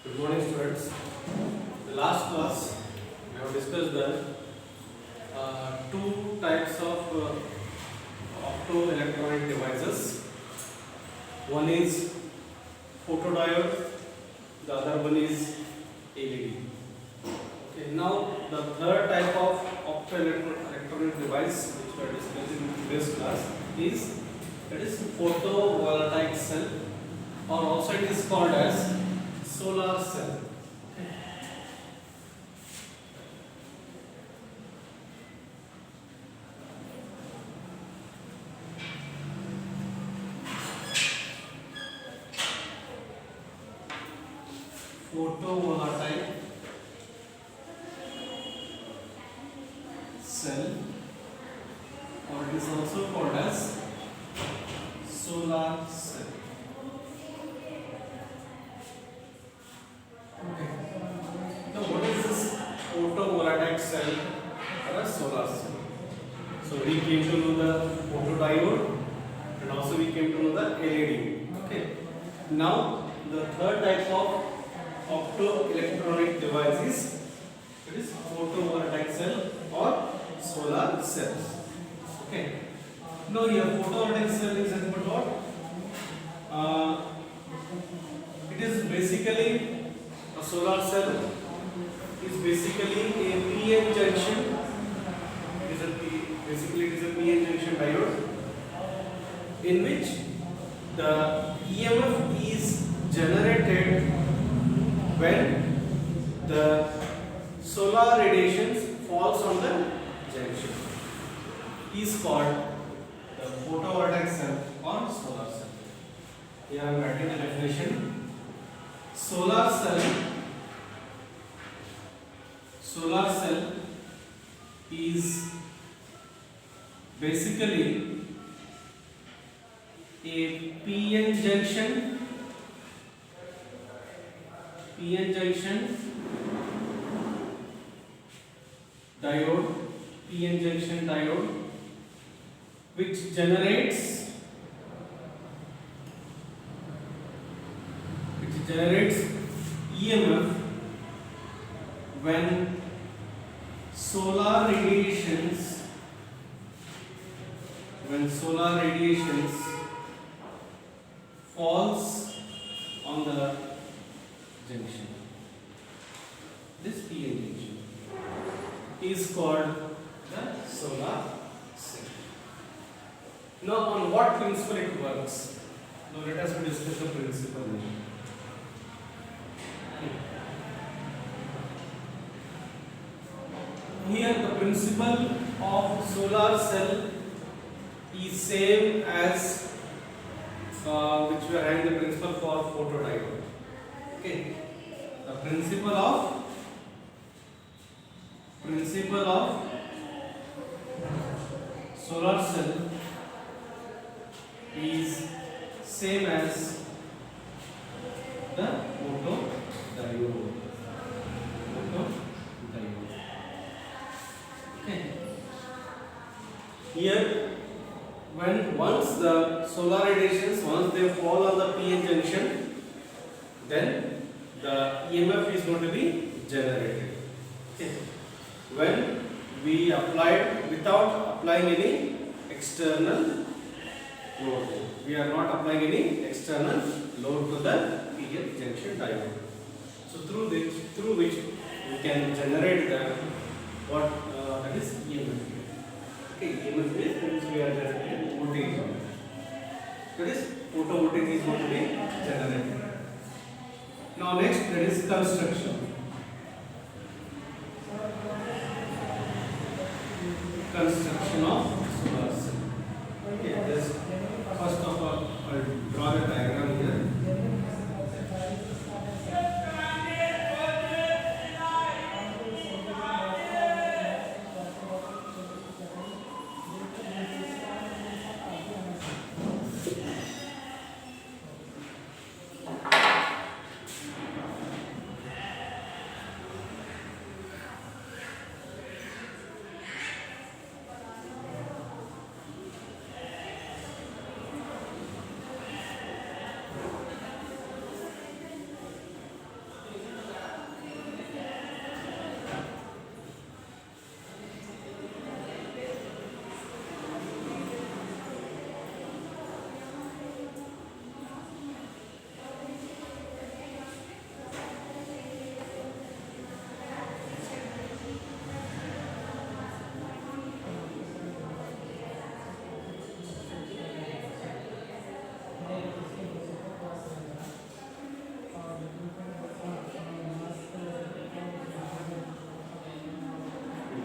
Good morning, students. The last class we have discussed the two types of optoelectronic devices. One is photodiode, the other one is LED. Okay, now the third type of optoelectronic device which we are discussing in the previous class is photovoltaic cell, or also it is called as solar cell. Photovoltaic cell, or it is also called as solar cell. Okay. Now, what is this photovoltaic cell or a solar cell? So we came to know the photodiode, and also we came to know the LED. Okay. Now the third type of optoelectronic device is photovoltaic cell or solar cells. Okay. Now here photovoltaic cell is nothing but what? It is basically a solar cell is basically a PN junction. Basically it is a PN junction diode in which the EMF is generated when the solar radiations falls on the junction. Is called the photovoltaic cell or solar cell. Here I am writing the definition. Solar cell is basically a PN junction diode which generates EMF when solar radiations falls on the junction. This PN junction is called the solar cell. Now, on what principle it works? Now, let us discuss the principle. Here, the principle of solar cell is same as which we are having the principle for photodiode. Okay, the principle of solar cell is same as the photodiode. Okay. Here, once the solar radiations they fall on the PN junction, then the EMF is going to be generated. Okay. When we applied without applying any external load, we are not applying any external load to the PN junction diode. So through which we can generate the that is EMF. Okay, EMF is we are generating voltage. That is photovoltaic is going to be generated. Now next, that is construction. Construction of solar cell. Okay, just first of all, I'll draw the diagram here.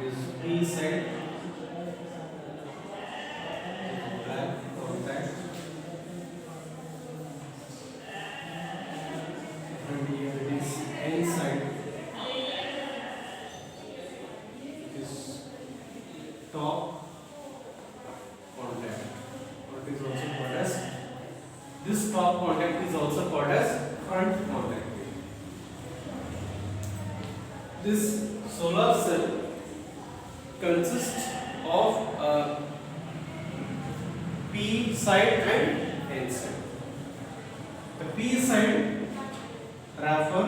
is P side, black contact, and here it is N side, it is top contact, or it is also called as, this top contact is also called as front contact. This solar cell consists of a P side and N side. The P side wafer,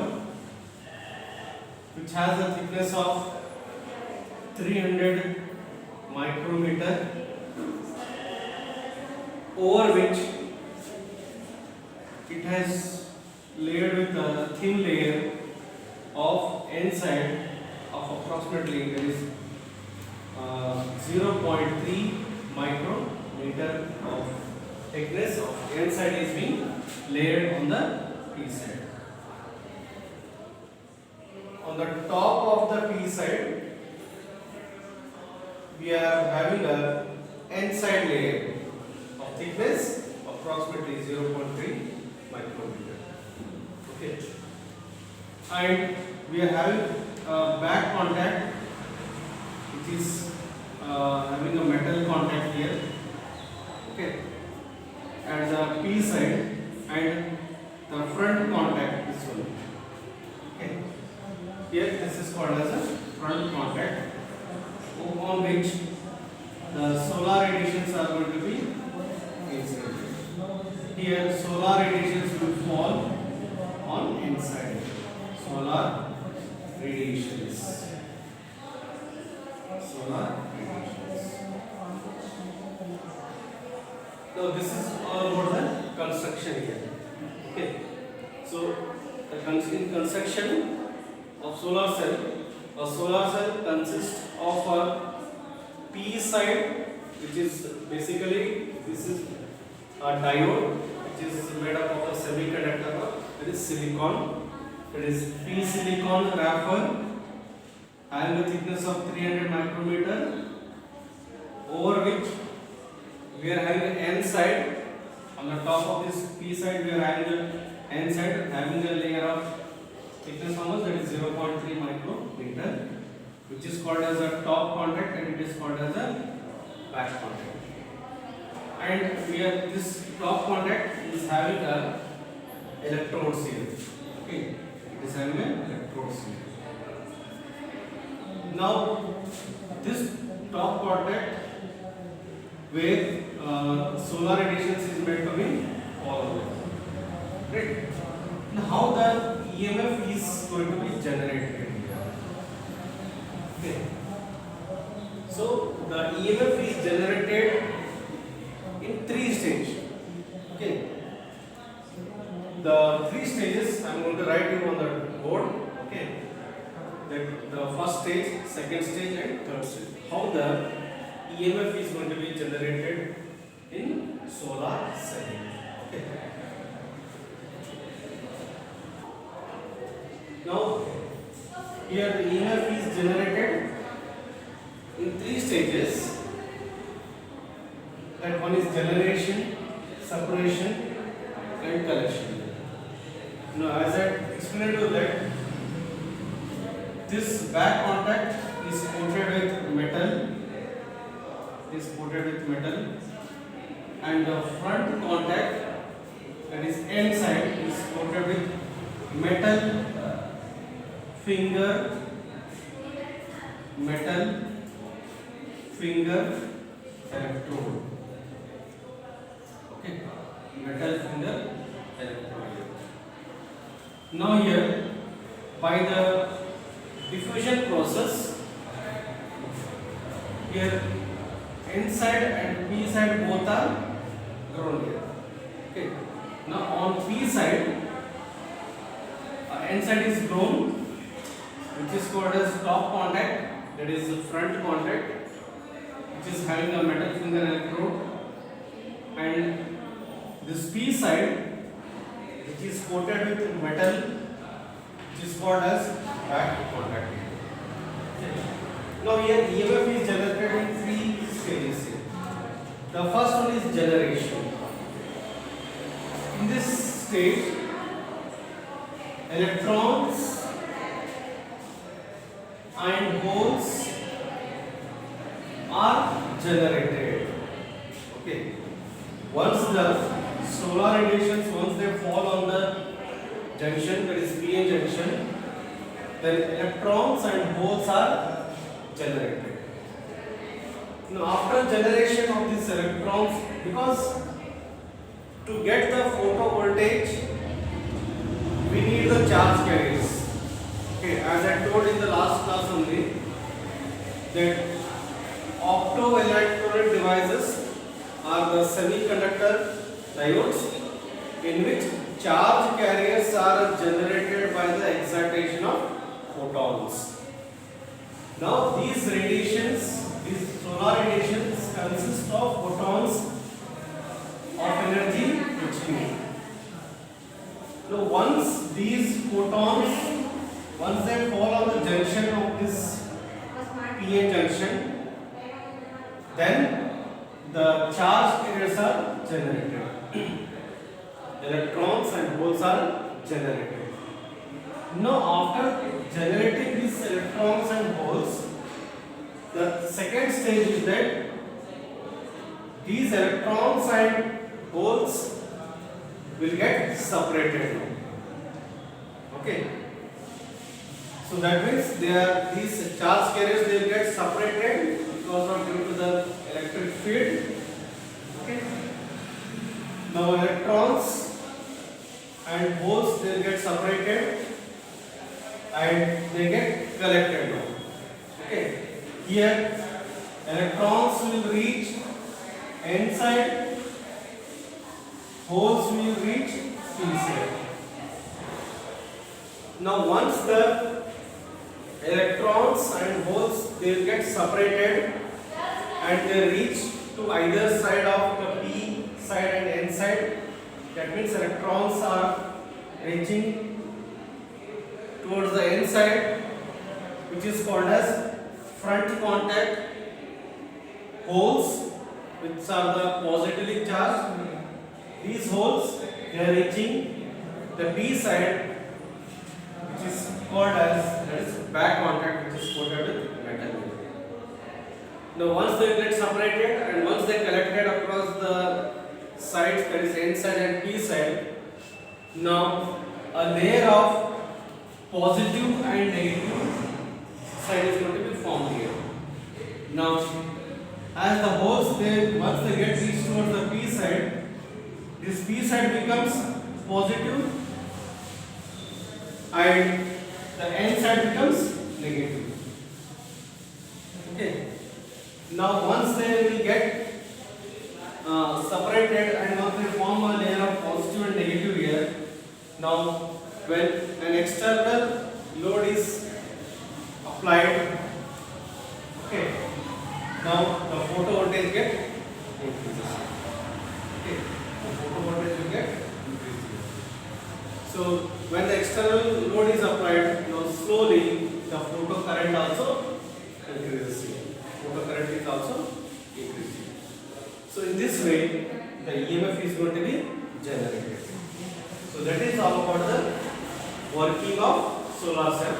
which has a thickness of 300 micrometer, over which it has layered with a thin layer of N side of approximately, there is 0.3 micrometer of thickness of N side is being layered on the P side. On the top of the P side, we are having a N side layer of thickness approximately 0.3 micrometer. Okay. And we are having a back contact, which is having a metal contact here. Okay. At the P side, and the front contact, this one. Okay. Here this is called as a front contact, on which the solar radiations are going to be incident. Here solar radiations will fall on inside. Solar radiations. Solar radiations. Now this is all about the construction here. Okay. So in construction of solar cell, a solar cell consists of a P side, which is basically, this is a diode, which is made up of a semiconductor, that is silicon. It is P silicon wafer having a thickness of 300 micrometer, over which we are having an N side. On the top of this P side, we are having an N side having a layer of thickness almost, that is 0.3 micrometer, which is called as a top contact, and it is called as a back contact. And we are, this top contact is having a electrodes here. Okay, it is having an electrodes here. Now this top contact where solar radiations is meant to be followed. Right? Now how the EMF is going to be generated? Okay. So the EMF is generated in 3 stages. Okay. The 3 stages I am going to write you on the board. Okay. That the first stage, second stage, and third stage. How the EMF is going to be generated in solar cell. Okay. Now here the EMF is generated in 3 stages. That one is generation, separation, and collection. Now as I explained to you that this back contact is coated with metal, and the front contact, that is N side, is coated with metal finger electrode. Okay, metal finger electrode. Now here, by the diffusion process, here N side and P side both are grown here. Okay. Now on P side, N side is grown, which is called as top contact, that is the front contact, which is having a metal finger electrode, and this P side, which is coated with metal, which is called as back contact. Okay. Now here EMF is generated in three stages here. The first one is generation. In this stage, electrons and holes are generated. Okay. Once the solar radiations, once they fall on the junction, that is PN junction, then electrons and holes are generated. Now after generation of these electrons, because to get the photovoltage we need the charge carriers. Okay, as I told in the last class only, that optoelectronic devices are the semiconductor diodes in which charge carriers are generated by the excitation of photons. Now these radiations, these solar radiations consist of photons of energy hν. Now once these photons, once they fall on the junction of this PN junction, then the charge carriers are generated. Electrons and holes are generated. Now after generating these electrons and holes, the second stage is that these electrons and holes will get separated now. Okay. So that means these charge carriers, they will get separated because of due to the electric field. Okay. Now electrons and holes, they will get separated and they get collected now. Okay. Here electrons will reach N side, holes will reach P side. Now once the electrons and holes, they will get separated and they reach to either side of the P side and N side. That means electrons are reaching towards the N side, which is called as front contact. Holes, which are the positively charged, these holes, they are reaching the P side, which is called as, that is back contact, which is coated with metal. Now once they get separated and once they collected across the sides, that is N side and P side, now a layer of positive and negative side is going to be formed here. Now as the holes, they once they get reached towards the P side, this P side becomes positive and the N side becomes negative. Okay. Now once they will get separated and once they form a layer of positive and negative here, now when an external load is applied, okay, now the photovoltage get increases. Okay, the photovoltage will get increased. So when the external load is applied, now slowly the photo current also increases here. Photo current is also increasing. So in this way, the EMF is going to be generated. So that is all about the working of solar cell.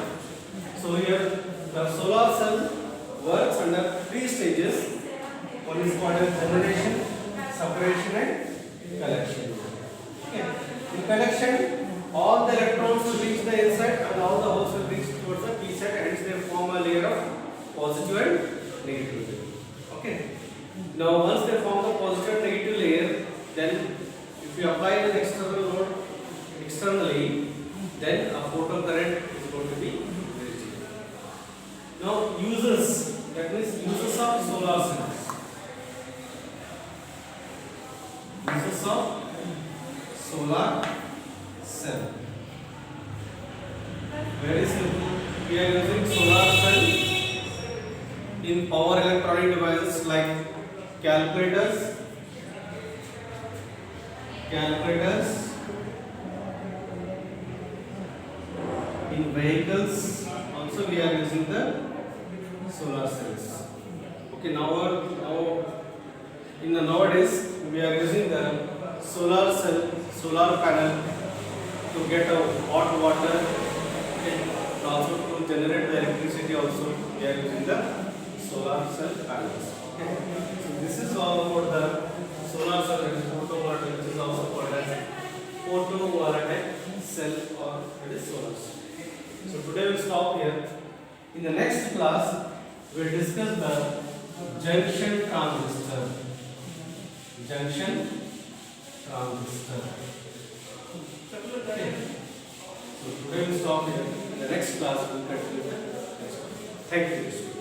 So here the solar cell works under three stages. One is called as generation, separation and collection. Okay. In collection, all the electrons will reach the N side and all the holes will reach towards the P side, and hence they form a layer of positive and negative. Okay. Now once they form the positive and negative layer, then if you apply an external load externally, then a photo current is going to be released. Now uses, that means uses of solar cells. Uses of solar cell. Very simple. We are using solar cell in power electronic devices like calculators, in vehicles also we are using the solar cells. Okay, now in the nowadays we are using the solar cell, solar panel to get a hot water, okay, and also to generate the electricity. Also we are using the solar cell panels. Okay, so this is all about the solar cell and photovoltaic, which is also called as photovoltaic cell, or it is solar cell. So today we'll stop here. In the next class, we'll discuss the junction transistor. Junction transistor. Okay. So today we'll stop here. In the next class, we'll continue the next one. Thank you.